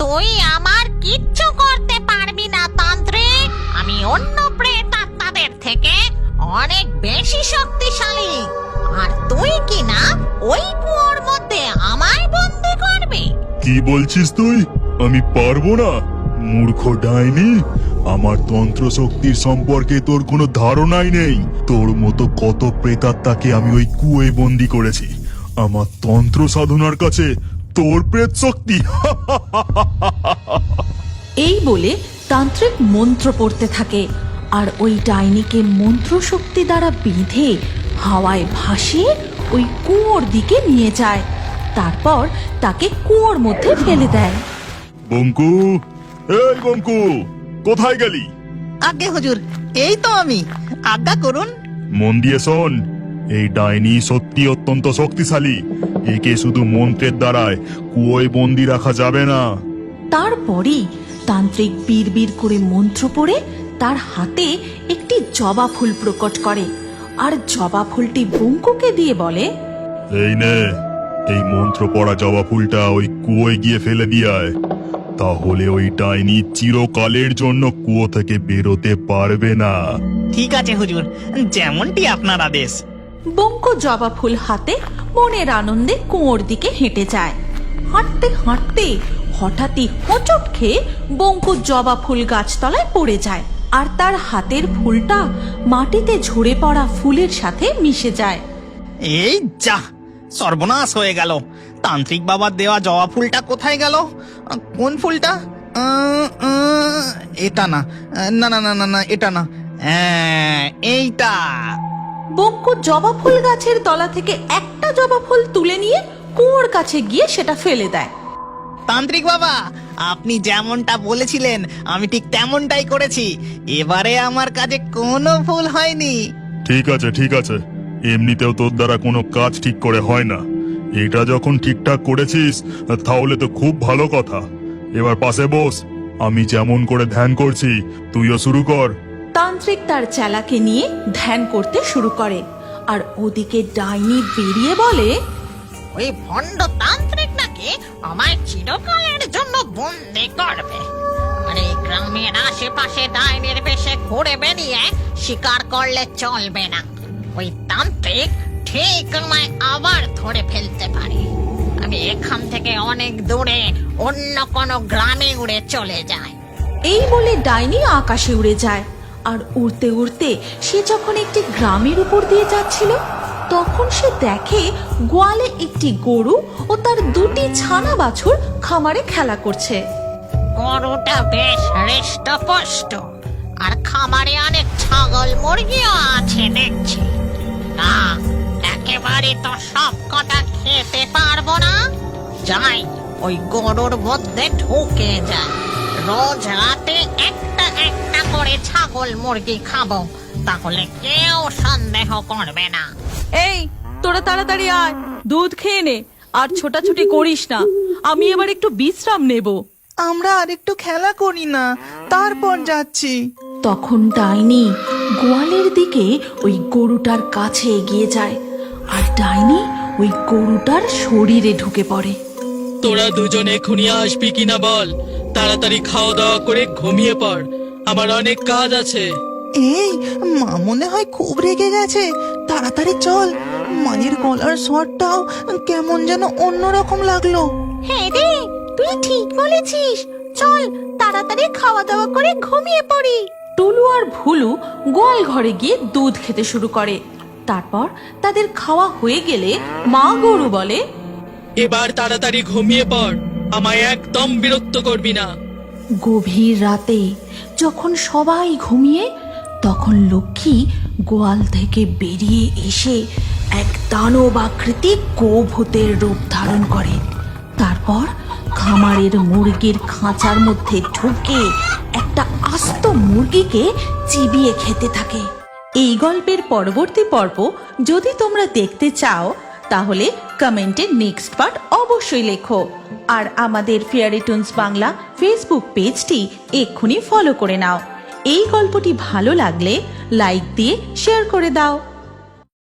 তুই আমার কিচ্ছু করতে পারবি না তান্ত্রিক। আমি অন্য প্রেত আত্মাদের থেকে অনেক বেশি শক্তিশালী। আর তুই কি না ওই কুয়োর মধ্যে আমায় বন্দি করবি? কি বলছিস তুই? আমি পারবো না? মূর্খ ডাইনি, আমার তন্ত্র শক্তির সম্পর্কে তোর কোনো ধারণাই নেই। তোর মতো কত প্রেতাত্মাকে আমি ওই কুয়োয় বন্দি করেছি। আমার তন্ত্র সাধনার কাছে তোর প্রেত শক্তি। এই বলে তান্ত্রিক মন্ত্র পড়তে থাকে আর ওই ডাইনিকে মন্ত্র শক্তি দ্বারা বেঁধে হাওয়ায় ভাসিয়ে ওই কুয়োর দিকে নিয়ে যায়। তারপর তাকে কুয়োর মধ্যে ফেলে দেয়। বঙ্কু, এই বঙ্কু, কোথায় গেলি? আজ্ঞে হুজুর, এই তো আমি। আজ্ঞা করুন। মন দিয়ে শোন, এই ডাইনি সত্যি অত্যন্ত শক্তিশালী। একে শুধু মন্ত্রের দ্বারায় কুয়োয় বন্দি রাখা যাবে না। তারপরই তান্ত্রিক বিড়বিড় করে মন্ত্র পড়ে তার হাতে একটি জবা ফুল প্রকট করে আর জবা ফুলটি বঙ্কুকে দিয়ে বলে, এই নে, এই মন্ত্র পড়া জবা ফুলটা ওই কুয়োয় গিয়ে ফেলে দিয়ে আয়। তাহলে ওই ডাইনি চিরকালের জন্য কুয়ো থেকে বেরোতে পারবে না। ঠিক আছে হুজুর, যেমনটি আপনার আদেশ। বঙ্কু জবা ফুল হাতে মনের আনন্দে কুয়োর দিকে হেঁটে যায়। হাঁটতে হাঁটতে হঠাৎই হোঁচট খেয়ে বঙ্কু জবা ফুল গাছতলায় পড়ে যায় আর তার হাতের ফুলটা মাটিতে ঝরে পড়া ফুলের সাথে মিশে যায়। এই যা, সর্বনাশ হয়ে গেল। তান্ত্রিক বাবার দেওয়া জবা ফুলটা কোথায় গেল? কোন ফুলটা? এটা না, না না না না না, এটা না, এইটা। বঙ্কু জবা ফুল গাছের তলা থেকে একটা জবা ফুল তুলে নিয়ে কুয়োর কাছে গিয়ে সেটা ফেলে দেয়। তান্ত্রিক বাবা, আপনি যেমনটা বলেছিলেন আমি ঠিক তেমনটাই করেছি। এবারে আমার কাজে কোনো ভুল হয়নি। ঠিক আছে, ঠিক আছে। এমনিতেও তোর দ্বারা কোনো কাজ ঠিক করে হয় না। এটা যখন ঠিকঠাক করেছিস তাহলে তো খুব ভালো কথা। এবার পাশে বস, আমি যেমন করে ধ্যান করছি তুইও শুরু কর। তান্ত্রিক তার চেলাকে নিয়ে ধ্যান করতে শুরু করে আর ওদিকে ডাইনি বেরিয়ে বলে, ওই ভণ্ড তান্ত্রিক নাকি আমায় চিরকালের জন্য বন্দি করবে। আর এই গ্রামের আশেপাশে ডাইনির বেশে ঘুরে বেরিয়ে শিকার করলে চলবে না। ওই তান্ত্রিক ঠিক আমায় আবার ধরে ফেলতে পারে। আমি এখান থেকে অনেক দূরে অন্য কোনো গ্রামে উড়ে চলে যাই। এই বলে ডাইনি আকাশে উড়ে যায় আর উড়তে উড়তে সে যখন একটি গ্রামের উপর দিয়ে যাচ্ছিল তখন সে দেখে গোয়ালে একটি গরু ও তার দুটি ছানা বাছুর খামারে খেলা করছে। গরুটা বেশ হৃষ্টপুষ্ট আর খামারে অনেক ছাগল মুরগিও আছে দেখছি। না, একেবারে তো সব কটা খেতে পারবো না। যাই, ওই গরুর মধ্যে ঢুকে যায়। রোজ রাতে একটা একটা করে ছাগল মুরগি খাবো, তাহলে কেউ সন্দেহ করবে না। এই, তোরা তাড়াতাড়ি আয়, দুধ খেয়ে নে আর ছোটাছুটি করিস না। আমি এবার একটু বিশ্রাম নেব। আমরা আরেকটু খেলা করি না, তারপর যাচ্ছি। তখন ডাইনি গোয়ালের দিকে ওই গরুটার কাছে এগিয়ে যায় আর ডাইনি ওই গরুটার শরীরে ঢুকে পড়ে। তোরা দুজনে এখনই আসবি কিনা বল। তাড়াতাড়ি খাওয়া দাওয়া করে ঘুমিয়ে পড়, আমার অনেক কাজ আছে। এই, মা মনে হয় খুব রেগে গেছে। তাড়াতাড়ি চল। মায়ের গলার স্বরটাও কেমন যেন অন্যরকম লাগলো। হ্যাঁ রে, তুই ঠিক বলেছিস। চল তাড়াতাড়ি খাওয়া দাওয়া করে ঘুমিয়ে পড়ি। টুলু আর ভুলু গোয়াল ঘরে গিয়ে দুধ খেতে শুরু করে। তারপর তাদের খাওয়া হয়ে গেলে মা গরু বলে, এবার তাড়াতাড়ি ঘুমিয়ে পড়, আমায় একদম বিরক্ত করবি না। গভীর রাতে যখন সবাই ঘুমিয়ে তখন লক্ষ্মী গোয়াল থেকে বেরিয়ে এসে এক দানব আকৃতির গোভূতের রূপ ধারণ করে। তারপর খামারের মুরগির খাঁচার মধ্যে ঢুকে একটা আস্ত মুরগিকে চিবিয়ে খেতে থাকে। এই গল্পের পরবর্তী পর্ব যদি তোমরা দেখতে চাও তাহলে কমেন্টে নেক্সট পার্ট অবশ্যই লেখো। আর আমাদের ফেয়ারি টুনস বাংলা ফেসবুক পেজটি এক্ষুনি ফলো করে নাও। এই গল্পটি ভালো লাগলে লাইক দিয়ে শেয়ার করে দাও।